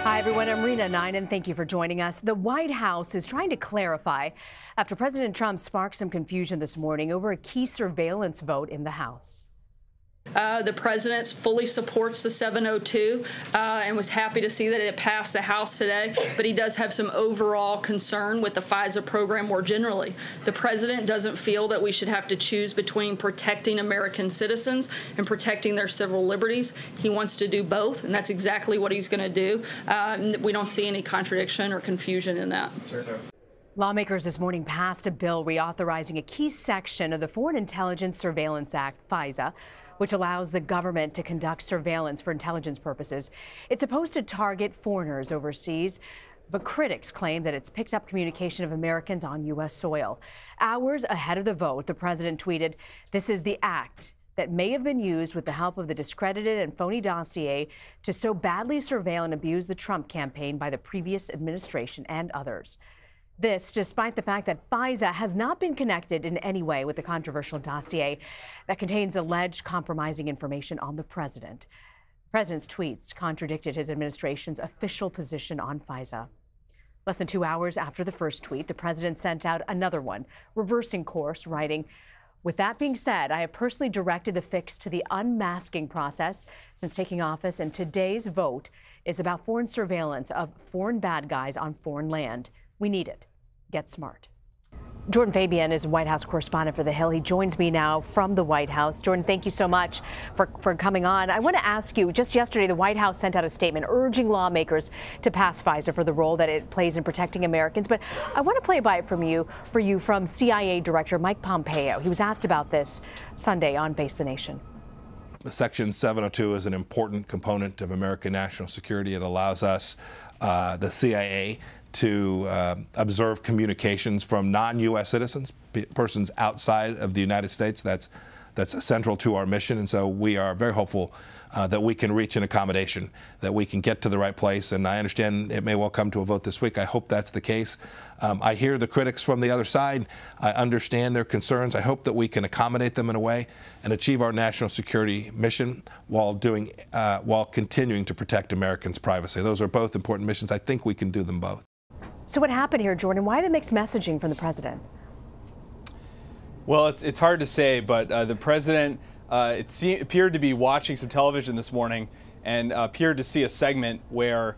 Hi, everyone. I'm Rena 9, and thank you for joining us. The White House is trying to clarify after President Trump sparked some confusion this morning over a key surveillance vote in the House. The president fully supports the 702 and was happy to see that it passed the House today, but he does have some overall concern with the FISA program more generally. The president doesn't feel that we should have to choose between protecting American citizens and protecting their civil liberties. He wants to do both, and that's exactly what he's going to do. We don't see any contradiction or confusion in that. Sure. Lawmakers this morning passed a bill reauthorizing a key section of the Foreign Intelligence Surveillance Act, FISA, which allows the government to conduct surveillance for intelligence purposes. It's supposed to target foreigners overseas, but critics claim that it's picked up communication of Americans on U.S. soil. Hours ahead of the vote, the president tweeted, "This is the act that may have been used with the help of the discredited and phony dossier to so badly surveil and abuse the Trump campaign by the previous administration and others." This, despite the fact that FISA has not been connected in any way with the controversial dossier that contains alleged compromising information on the president. The president's tweets contradicted his administration's official position on FISA. Less than 2 hours after the first tweet, the president sent out another one, reversing course, writing, "With that being said, I have personally directed the fix to the unmasking process since taking office, and today's vote is about foreign surveillance of foreign bad guys on foreign land. We need it. Get smart." Jordan Fabian is White House correspondent for The Hill. He joins me now from the White House. Jordan, thank you so much for coming on. I want to ask you, just yesterday, the White House sent out a statement urging lawmakers to pass FISA for the role that it plays in protecting Americans. But I want to play a bite from from CIA Director Mike Pompeo. He was asked about this Sunday on Face the Nation. Section 702 is an important component of American national security. It allows us, the CIA, to observe communications from non-U.S. citizens, persons outside of the United States. That's central to our mission, and so we are very hopeful that we can reach an accommodation, that we can get to the right place. And I understand it may well come to a vote this week. I hope that's the case. I hear the critics from the other side. I understand their concerns. I hope that we can accommodate them in a way and achieve our national security mission while continuing to protect Americans' privacy. Those are both important missions. I think we can do them both. So what happened here, Jordan? Why the mixed messaging from the president? Well, it's hard to say, but the president appeared to be watching some television this morning and appeared to see a segment where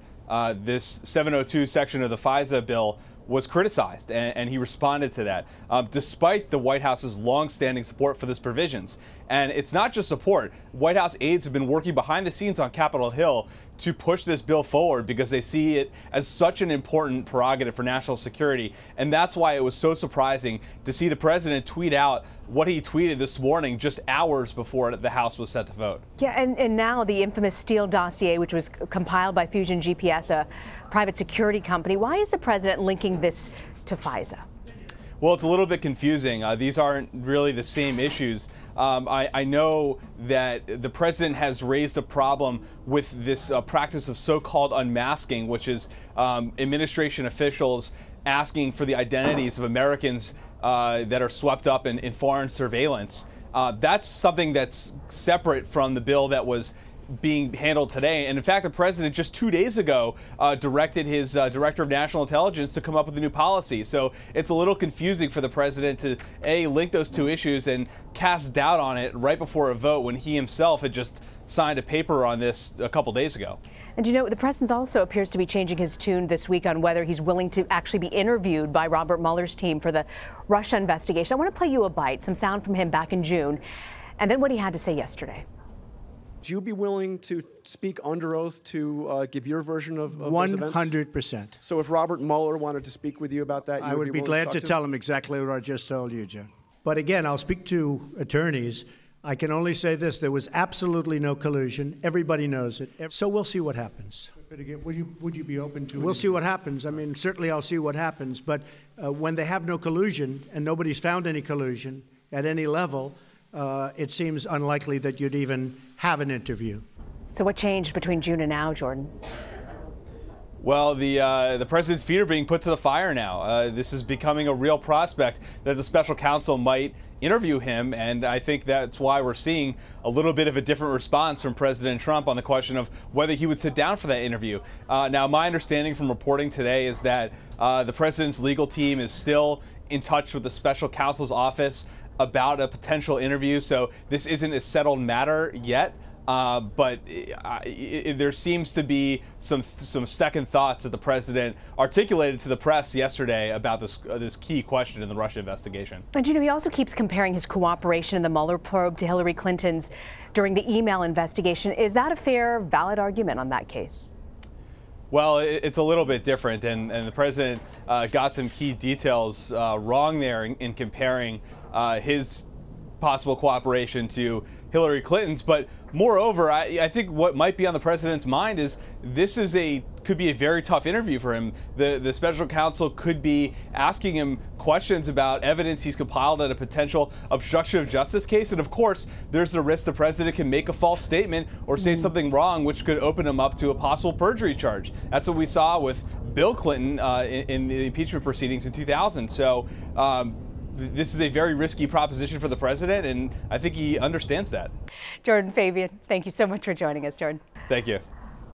this 702 section of the FISA bill was criticized, and he responded to that, despite the White House's long-standing support for these provisions. And it's not just support. White House aides have been working behind the scenes on Capitol Hill to push this bill forward because they see it as such an important prerogative for national security. And that's why it was so surprising to see the president tweet out what he tweeted this morning just hours before the House was set to vote. Yeah, and now the infamous Steele dossier, which was compiled by Fusion GPS, a private security company. Why is the president linking this to FISA? Well, it's a little bit confusing. These aren't really the same issues. I know that the president has raised a problem with this practice of so-called unmasking, which is administration officials asking for the identities of Americans that are swept up in foreign surveillance. That's something that's separate from the bill that was being handled today. And in fact, the president just 2 days ago directed his director of national intelligence to come up with a new policy. So it's a little confusing for the president to link those two issues and cast doubt on it right before a vote when he himself had just signed a paper on this a couple days ago. And you know, the president also appears to be changing his tune this week on whether he's willing to actually be interviewed by Robert Mueller's team for the Russia investigation. I want to play you a bite, some sound from him back in June, and then what he had to say yesterday. Would you be willing to speak under oath to give your version of those events? 100%. So if Robert Mueller wanted to speak with you about that, I would be glad to tell him exactly what I just told you, Joe. But again, I'll speak to attorneys. I can only say this. There was absolutely no collusion. Everybody knows it. So we'll see what happens. But again, would you be open to it? We'll see what happens. I mean, certainly I'll see what happens. But when they have no collusion and nobody's found any collusion at any level, it seems unlikely that you'd even have an interview. So what changed between June and now, Jordan? Well, the president's feet are being put to the fire now. This is becoming a real prospect that the special counsel might interview him, and I think that's why we're seeing a little bit of a different response from President Trump on the question of whether he would sit down for that interview. Now, my understanding from reporting today is that the president's legal team is still in touch with the special counsel's office about a potential interview, so this isn't a settled matter yet. But there seems to be some second thoughts that the president articulated to the press yesterday about this key question in the Russia investigation. And he also keeps comparing his cooperation in the Mueller probe to Hillary Clinton's during the email investigation. Is that a fair, valid argument on that case? Well, it's a little bit different, and the president got some key details wrong there in comparing his possible cooperation to Hillary Clinton's. But moreover, I think what might be on the president's mind is this could be a very tough interview for him. The special counsel could be asking him questions about evidence he's compiled at a potential obstruction of justice case. And of course, there's the risk the president can make a false statement or say something wrong, which could open him up to a possible perjury charge. That's what we saw with Bill Clinton in the impeachment proceedings in 2000. So this is a very risky proposition for the president, and I think he understands that. Jordan, Fabian, thank you so much for joining us, Jordan. Thank you.